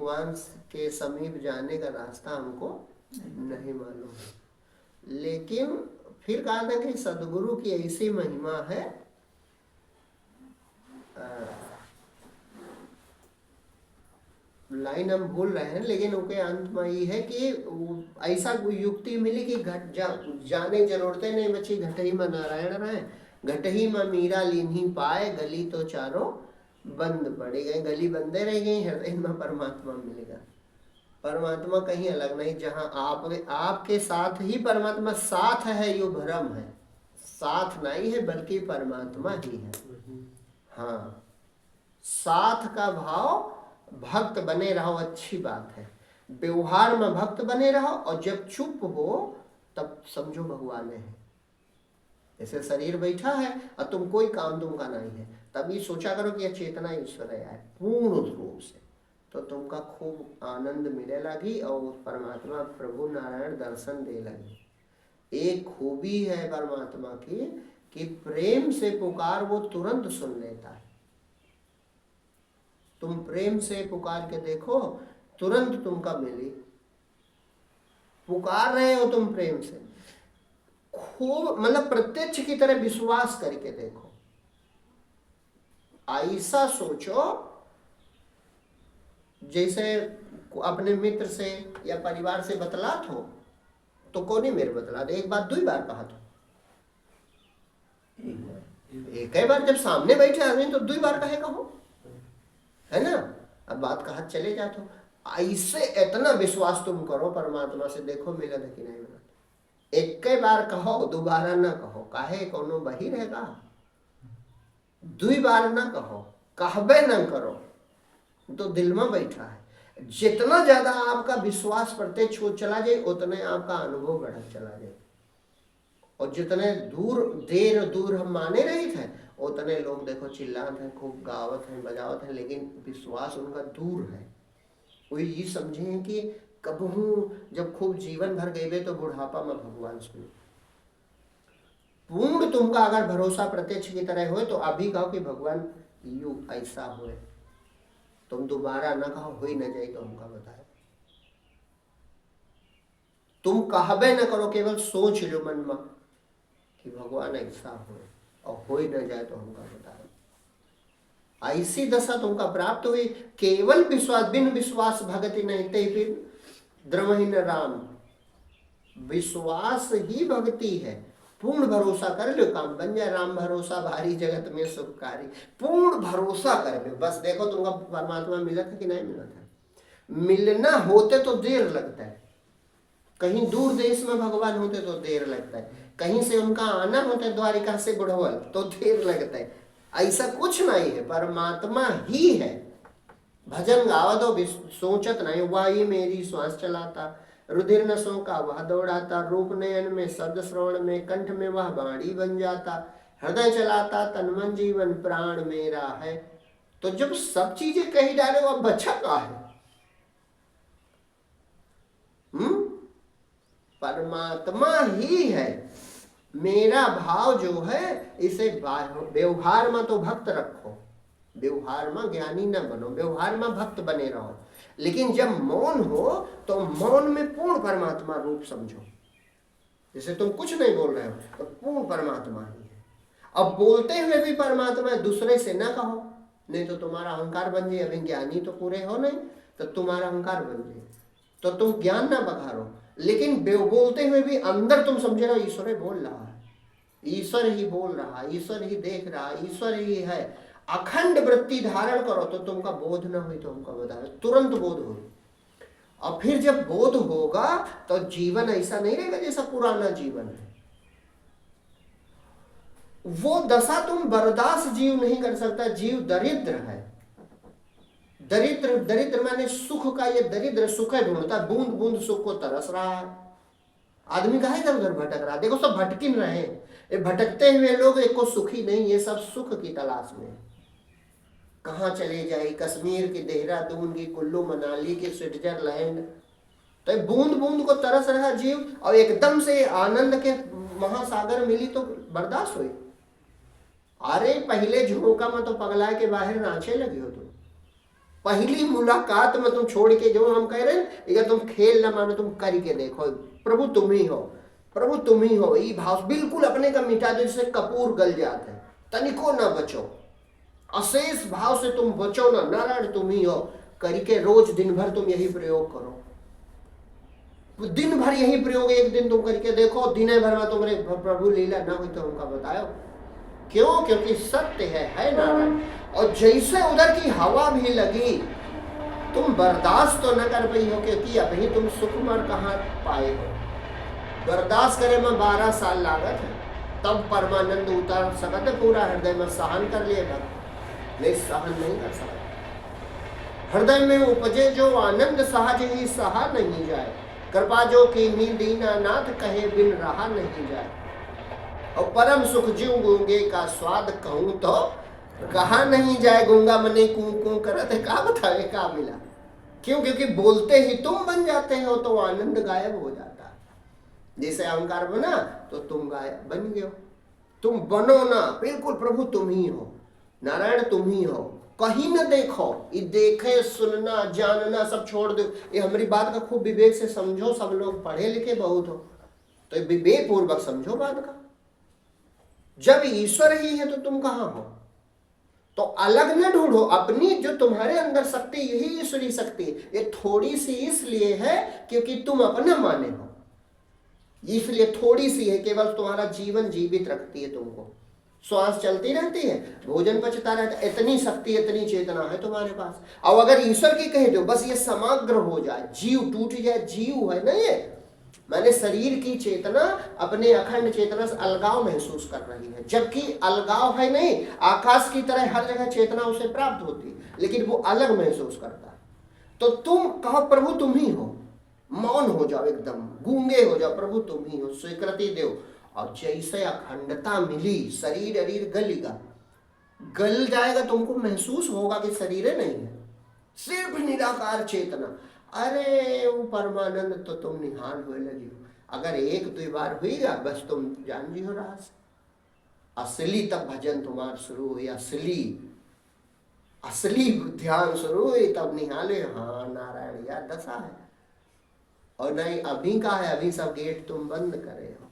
भगवान के समीप जाने का रास्ता हमको नहीं मालूम है। लेकिन फिर कहा था कि सदगुरु की ऐसी महिमा है, लाइन हम भूल रहे हैं, लेकिन उनके अंत में ये है कि ऐसा कोई युक्ति मिली कि जाने जरूरतें नहीं बची, घटही में नारायण रहे, घटही में मीरा लीन्ही पाए, गली तो चारों बंद पड़ी गई, गली बंदे रह गई, हृदय में परमात्मा मिलेगा। परमात्मा कहीं अलग नहीं, जहाँ आपके साथ ही परमात्मा साथ है, यो भ्रम है, साथ नहीं है बल्कि परमात्मा ही है। हाँ, साथ का भाव, भक्त बने रहो अच्छी बात है, व्यवहार में भक्त बने रहो, और जब चुप हो तब समझो भगवान है। जैसे शरीर बैठा है और तुम कोई काम तुमका नहीं है, तभी सोचा करो कि यह चेतना ईश्वर है पूर्ण रूप से, तो तुमका खूब आनंद मिले लगी और परमात्मा प्रभु नारायण दर्शन दे लगी। एक खूबी है परमात्मा की कि प्रेम से पुकार वो तुरंत सुन लेता है। तुम प्रेम से पुकार के देखो, तुरंत तुमका मिली। पुकार रहे हो तुम प्रेम से, खूब मतलब प्रत्यक्ष की तरह विश्वास करके देखो। ऐसा सोचो जैसे अपने मित्र से या परिवार से बतलात हो, तो कौन ही मेरे बतला दे, एक बात 2 बार कहा तो एक ही बार, जब सामने बैठे आदमी तो 2 बार कहे कहो, है ना। अब बात कहा चले जाते हो, ऐसे इतना विश्वास तुम करो परमात्मा से, देखो मिला कि नहीं मिला। एक ही बार कहो, दोबारा ना कहो, काहे कोनो बही रहेगा। 2 बार ना कहो, कहबे ना करो, तो दिल में बैठा है। जितना ज्यादा आपका विश्वास प्रत्यक्ष हो चला जाए, उतने आपका अनुभव बढ़ा चला जाए। और जितने देर दूर हम माने रहे थे, उतने लोग देखो चिल्लाते हैं, खूब गावत हैं, बजावत हैं, लेकिन विश्वास उनका दूर है। वही ये समझे कि कबहू जब खूब जीवन भर गए तो बुढ़ापा में भगवान सुनो। पूर्ण तुमका अगर भरोसा प्रत्यक्ष की तरह हो, तो अभी कहो कि भगवान यू ऐसा हो, तुम दोबारा ना कहो, हो ही न जाए तो हमका बताए। तुम कहबे न करो, केवल सोच लो मन में कि भगवान ऐसा हो, और हो ही न जाए तो हमका बताए। ऐसी दशा तुमका प्राप्त हुई। केवल विश्वास, बिन विश्वास भगति नहीं ते फिर द्रवहीन राम। विश्वास ही भक्ति है। पूर्ण भरोसा कर लो, काम बन जाए। राम भरोसा भारी, जगत में सुखकारी। पूर्ण भरोसा कर लो, बस देखो तुमका परमात्मा मिला था कि नहीं मिला था। मिलना होते तो देर लगता है, कहीं दूर देश में भगवान होते तो देर लगता है, कहीं से उनका आना होता है द्वारिका से गुड़हल तो देर लगता है। ऐसा कुछ नहीं है, परमात्मा ही है। भजन गावा दो, सोचत नहीं, वही मेरी श्वास चलाता, रुधिर नसों का वह दौड़ाता, रूप नयन में, शब्द श्रवण में, कंठ में वह बाणी बन जाता, हृदय चलाता, तन मन जीवन प्राण मेरा है। तो जब सब चीजें कही डाले, वह बचा का है। परमात्मा ही है। मेरा भाव जो है, इसे व्यवहार में तो भक्त रखो, व्यवहार में ज्ञानी न बनो, व्यवहार में भक्त बने रहो। लेकिन जब मौन हो तो मौन में पूर्ण परमात्मा रूप समझो। जैसे तुम कुछ नहीं बोल रहे हो तो पूर्ण परमात्मा ही है। अब बोलते हुए भी परमात्मा, दूसरे से ना कहो, नहीं तो तुम्हारा अहंकार बन जाए। अभी ज्ञानी तो पूरे हो नहीं, तो तुम्हारा अहंकार बन जाए, तो तुम ज्ञान ना बखारो। लेकिन बोलते हुए भी अंदर तुम समझे रहो ईश्वर ही बोल रहा है, ईश्वर ही बोल रहा है, ईश्वर ही देख रहा है, ईश्वर ही है। अखंड वृत्ति धारण करो तो तुमका बोध न हुई तो हमका बता, तुरंत बोध हो। और फिर जब बोध होगा तो जीवन ऐसा नहीं रहेगा जैसा पुराना जीवन है। वो दशा तुम बर्दाश्त जीव नहीं कर सकता। जीव दरिद्र है। दरिद्र माने सुख का, ये दरिद्र सुख है ढूंढता, बूंद बूंद सुख को तरस रहा है। आदमी कहा इधर उधर भटक रहा, देखो सब भटकिन रहे। ये भटकते हुए लोग एक को सुखी नहीं, ये सब सुख की तलाश में। कहाँ चले जाए, कश्मीर की, देहरादून की, कुल्लू मनाली की, स्विट्जरलैंड। तो बूंद बूंद को तरस रहा जीव, और एकदम से आनंद के महासागर मिली तो बर्दाश्त हुई। अरे पहले झोंका में तो पगला के बाहर नाचे लगे हो तुम। पहली मुलाकात में तुम छोड़ के जो हम कह रहे हैं, अगर तुम खेल न मानो, तुम करके देखो, प्रभु तुम ही हो, प्रभु तुम ही हो, ये भाव बिल्कुल अपने का मिटा दो, जिससे कपूर गल जाते हैं, तनिको ना बचो, अशेष भाव से तुम बचो ना, नारायण तुम ही हो करके रोज दिन भर तुम यही प्रयोग करो, दिन भर यही प्रयोग एक दिन तुम करके देखो, दिन भर में तुम्हारे प्रभु लीला ना हुई तो हमका बताओ क्यों, क्योंकि सत्य है नारायण। और जैसे उधर की हवा भी लगी, तुम बर्दाश्त तो न कर पाई हो, क्योंकि अभी तुम सुखमर कहाँ पाए हो, बर्दाश्त करे में 12 साल लागत है, तब परमानंद उतार सकते पूरा हृदय में, सहन कर लिए तब नहीं, सहन नहीं कर सकते। हृदय में उपजे जो आनंद सहज ही सहा नहीं जाए, कृपा जो कीन्ही दीनानाथ कहे बिन रहा नहीं जाए, और परम सुख जीव गूंगे का स्वाद कहूं तो कहा नहीं जाए, गूंगा मने कू कू करते का बतावे का मिला, क्यों, क्योंकि बोलते ही तुम बन जाते हो तो आनंद गायब हो जाता है। जैसे अहंकार बना तो तुम गायब बन गए हो, तुम बनो ना, बिल्कुल प्रभु तुम ही हो, नारायण तुम ही हो, कहीं न देखो, ये देखे सुनना जानना सब छोड़ दो। ये हमारी बात का खूब विवेक से समझो, सब लोग पढ़े लिखे बहुत हो तो विवेक पूर्वक समझो बात का। जब ईश्वर ही है तो तुम कहां हो, तो अलग न ढूंढो, अपनी जो तुम्हारे अंदर शक्ति यही ईश्वरी शक्ति, ये थोड़ी सी इसलिए है क्योंकि तुम अपना माने हो, इसलिए थोड़ी सी है, केवल तुम्हारा जीवन जीवित रखती है तुमको, श्वास चलती रहती है, भोजन पचता रहता है, इतनी शक्ति इतनी चेतना है तुम्हारे पास। अब अगर ईश्वर की कह दो बस ये समग्र हो जाए, जीव टूट जाए, जीव है ना ये, मैंने शरीर की चेतना अपने अखंड चेतना से अलगाव महसूस कर रही है, जबकि अलगाव है नहीं, आकाश की तरह हर जगह चेतना उसे प्राप्त होती है, लेकिन वो अलग महसूस करता है। तो तुम कहो प्रभु तुम ही हो, मौन हो जाओ, एकदम गूंगे हो जाओ, प्रभु तुम ही हो, स्वीकृति दो। और जैसे अखंडता मिली, शरीर अरीर गलेगा, गल जाएगा, तुमको महसूस होगा कि शरीर नहीं है, सिर्फ निराकार चेतना। अरे वो परमानंद तो तुम निहाल हुए लगी हो, अगर 1-2 बार हुईगा बस तुम जान जी हो रहा से असली, तब भजन तुम्हार शुरू हुई, असली ध्यान शुरू हुई, तब निहाले हाँ नारायण यार दशा है। और नहीं अभी का है, अभी सब गेट तुम बंद करे हो,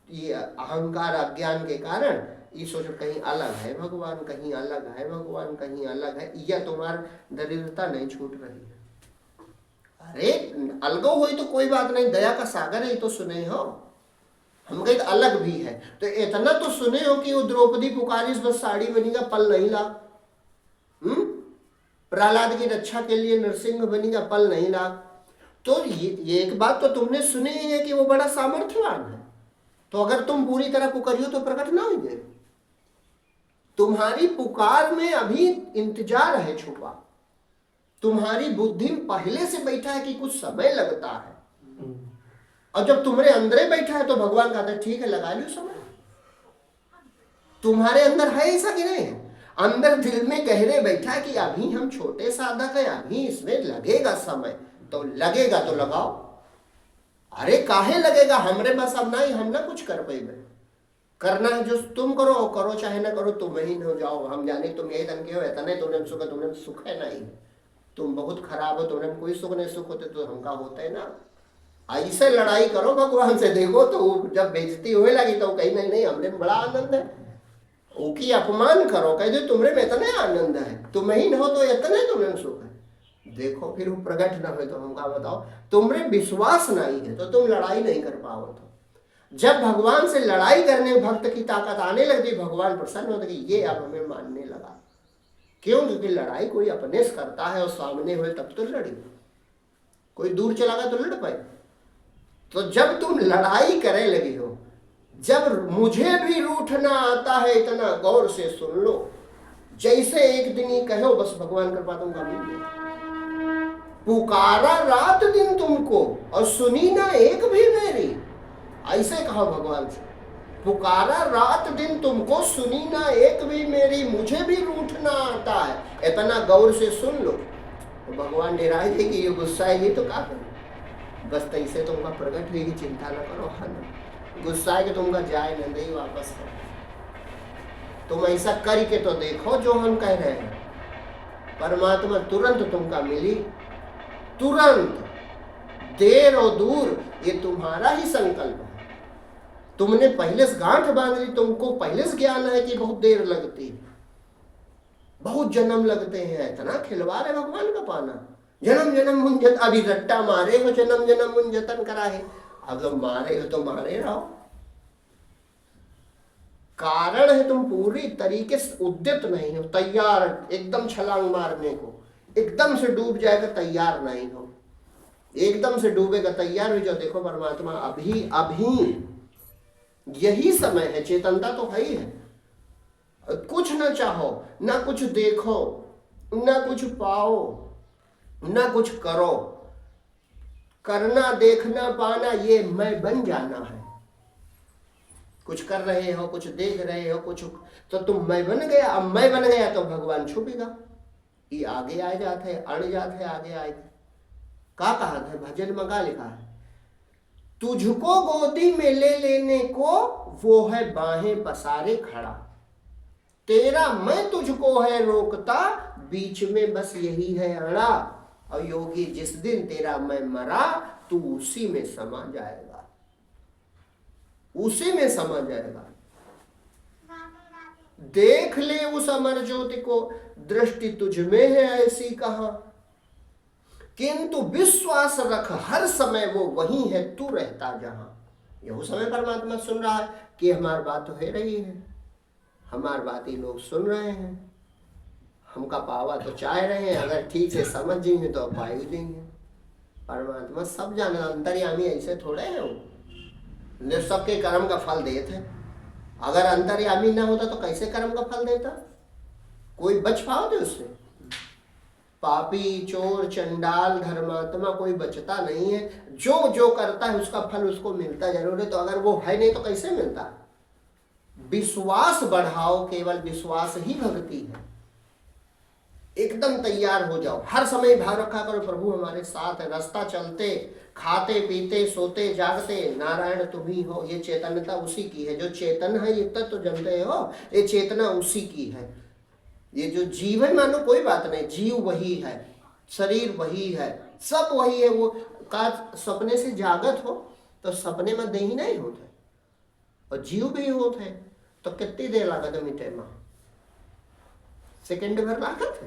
ये अहंकार अज्ञान के कारण ये सोचो कहीं अलग है भगवान, कहीं अलग है भगवान, कहीं अलग है, या तुम्हारी दरिद्रता नहीं छूट रही है। अरे अलगो हुई तो कोई बात नहीं, दया का सागर है तो सुने हो, हम कहीं अलग भी है तो इतना तो सुने हो कि वो द्रौपदी पुकारी बस साड़ी बनेगा पल नहीं ला, प्रहलाद की रक्षा के लिए नरसिंह बनेगा पल नहीं ला। तो ये एक बात तो तुमने सुनी ही है कि वो बड़ा सामर्थ्यवान है, तो अगर तुम पूरी तरह पुकारियो तो प्रकट ना होंगे, तुम्हारी पुकार में अभी इंतजार है छुपा, तुम्हारी बुद्धि पहले से बैठा है कि कुछ समय लगता है, और जब तुम्हारे अंदर बैठा है तो भगवान कहता है ठीक है लगा लियो समय। तुम्हारे अंदर है ऐसा कि नहीं है, अंदर दिल में गहरे बैठा है कि अभी हम छोटे साधक है, अभी इसमें लगेगा समय, तो लगेगा तो लगाओ। अरे काहे लगेगा, हमरे बस अब नहीं, हम ना कुछ कर पाएंगे, करना है जो तुम करो करो, चाहे ना करो तुम ही न जाओ, हम जाने तुम यही धन के हो, इतने तुमने सुख, तुमने सुख है नहीं, तुम बहुत खराब हो, तुमने कोई सुख नहीं, सुख होते तो हमका होता है ना। ऐसे लड़ाई करो भगवान से, देखो तो जब बेइज्जती होने लगी तो कहीं नहीं नहीं हमने बड़ा आनंद है, उनकी अपमान करो, कह दो तुम्हारे में इतने आनंद है, तुम ही न हो तो इतने तुम्हें सुख है, देखो फिर वो प्रकट ना हो तो हमका बताओ, तुम्हारे विश्वास नहीं है तो तुम लड़ाई नहीं कर पाओ। तो जब भगवान से लड़ाई करने भक्त की ताकत आने लगती, भगवान प्रसन्न होते कि ये अब हमें मानने लगा, क्यों, क्योंकि लड़ाई कोई अपने से करता है और सामने हुए तब तो लड़ी, कोई दूर चला गया तो लड़ पाए। तो जब तुम लड़ाई करे लगी हो, जब मुझे भी रूठना आता है इतना गौर से सुन लो, जैसे एक दिन ही कहो बस भगवान कृपा तुमका मिल गया, पुकारा रात दिन तुमको और सुनी ना एक भी मेरी, ऐसे कहो भगवान से, पुकारा रात दिन तुमको सुनी ना एक भी मेरी, मुझे भी रूठना आता है, इतना गौर से सुन लो। तो भगवान डराए थे कि ये गुस्सा है, ये तो क्या करो, बस तैसे तुमका प्रकट हुई कि चिंता न करो, हन गुस्सा है कि तुमका जाए न दे वापस करो, तुम ऐसा करके तो देखो जो हम कह रहे हैं, परमात्मा तुरंत तुमका मिली, तुरंत। देर और दूर ये तुम्हारा ही संकल्प है। तुमने पहले से गांठ बांध ली, तुमको पहले से ज्ञान है कि बहुत देर लगती है, बहुत जन्म लगते हैं। इतना खिलवाड़ है भगवान का पाना। जन्म जन्म मुंजत, अभी रट्टा मारे हो, जन्म जन्म मुंजतन करा है। अब तो मारे हो तो मारे रहो। कारण है तुम पूरी तरीके से उद्यत नहीं हो, तैयार एकदम छलांग मारने को, एकदम से डूब जाएगा तैयार नहीं हो, एकदम से डूबेगा तैयार हो जाओ। देखो परमात्मा अभी अभी यही समय है, चेतनता तो है ही है। कुछ ना चाहो, ना कुछ देखो, ना कुछ पाओ, ना कुछ करो। करना, देखना, पाना ये मैं बन जाना है। कुछ कर रहे हो, कुछ देख रहे हो, कुछ तो तुम मैं बन गया। अब मैं बन गया तो भगवान छुपेगा, ये आगे आ जाते हैं, अड़ जाते हैं, आगे आए। क्या कहा था भजन में, क्या लिखा है? तुझको गोदी में ले लेने को वो है बाहें पसारे खड़ा, तेरा मैं तुझको है रोकता, बीच में बस यही है अड़ा। और योगी जिस दिन तेरा मैं मरा, तू उसी में समा जाएगा, उसी में समा जाएगा। देख ले उस अमर ज्योति को, दृष्टि तुझ में है ऐसी कहां, किंतु विश्वास रख हर समय वो वही है तू रहता जहां। यह समय परमात्मा सुन रहा है कि हमारी बात तो हो रही है, हमारी बात ही लोग सुन रहे हैं, हमका पावा तो चाह रहे हैं, अगर ठीक से समझ जाएंगे तो पाई देंगे। परमात्मा सब जाना, अंतर्यामी ऐसे थोड़े हैं, वो सबके कर्म का फल देते हैं। अगर अंतर्यामी ना होता तो कैसे कर्म का फल देता? कोई बच पाओगे उससे? पापी, चोर, चंडाल, धर्मात्मा कोई बचता नहीं है। जो जो करता है उसका फल उसको मिलता जरूर है। तो अगर वो है नहीं तो कैसे मिलता? विश्वास बढ़ाओ, केवल विश्वास ही भक्ति है। एकदम तैयार हो जाओ, हर समय भाव रखा करो प्रभु हमारे साथ है। रास्ता चलते, खाते पीते, सोते जागते, नारायण तुम ही हो। ये चेतनता उसी की है, जो चेतन है ये तत्व तो जानते हो, ये चेतना उसी की है। ये जो जीव है मानो कोई बात नहीं, जीव वही है, शरीर वही है, सब वही है। वो का सपने से जागत हो तो सपने में दही नहीं होते, और जीव भी होते तो कितनी देर लागत मिटे में? सेकंड भर लागत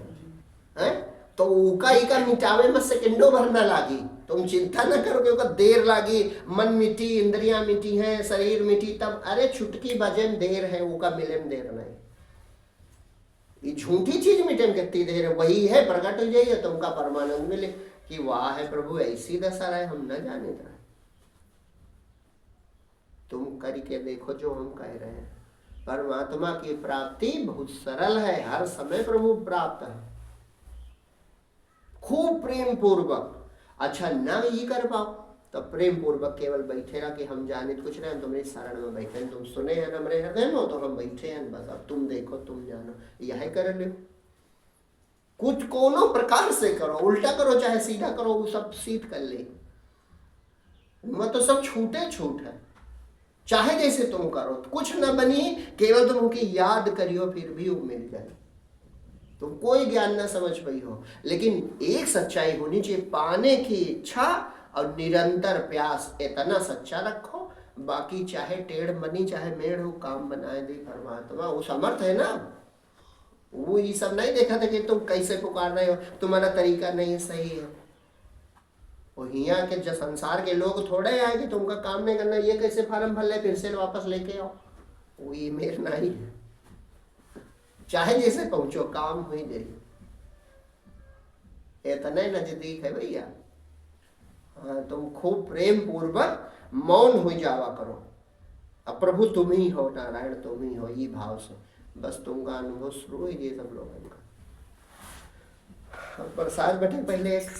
है? तो उका इका मिटावे में सेकंडों भर न लागी। तुम चिंता न करो कि देर लागी, मन मिटी, इंद्रियां मिटी हैं, शरीर मिटी, तब अरे छुटकी बजन देर है, उका मिले में देर नहीं। ये झूठी चीज मिटे में कितनी देर है, वही है प्रकट हो जाइए तुमका परमानंद मिले कि वाह है प्रभु ऐसी दशा रहे, हम न जाने रहे। तुम करके देखो जो हम कह रहे हैं। परमात्मा की प्राप्ति बहुत सरल है, हर समय प्रभु प्राप्त है, खूब प्रेम पूर्वक। अच्छा ना ये कर पाओ तो प्रेम पूर्वक केवल बैठे रहा कि हम जाने कुछ नहीं, तुम्हारे शरण में बैठे, तुम सुने हैं हमारे हृदय में तो हम बैठे हैं, बस अब तुम देखो तुम जानो, यह कर लो। कुछ कोनो प्रकार से करो, उल्टा करो चाहे सीधा करो, वो सब सीध कर ले, मैं तो सब छूटे छूट है। चाहे जैसे तुम करो, कुछ न बनी, केवल तुम उनकी याद करियो फिर भी वो मिल जाए। तुम कोई ज्ञान ना समझ पाई हो, लेकिन एक सच्चाई होनी चाहिए, पाने की इच्छा और निरंतर प्यास, इतना सच्चा रखो। बाकी चाहे टेढ़ मनी चाहे मेढ़ हो, काम बनाए दे परमात्मा, वो समर्थ है ना। वो ये सब नहीं देखा था कि तुम कैसे पुकार रहे हो, तुम्हारा तरीका नहीं सही है। वो यहाँ के जो संसार के लोग थोड़े आए कि तुमका काम नहीं करना, ये कैसे फार्म भर ले फिर से वापस लेके आओ, वो ये मेर नहीं है। चाहे जैसे पहुंचो काम हो जाए, इतना नजदीक है भैया। हाँ, तुम खूब प्रेम पूर्वक मौन हो जावा करो, अब प्रभु तुम ही हो, नारायण तुम ही हो, ये भाव से बस तुमका अनुभव शुरू हो ये सब लोगों का। प्रसाद बैठे पहले एक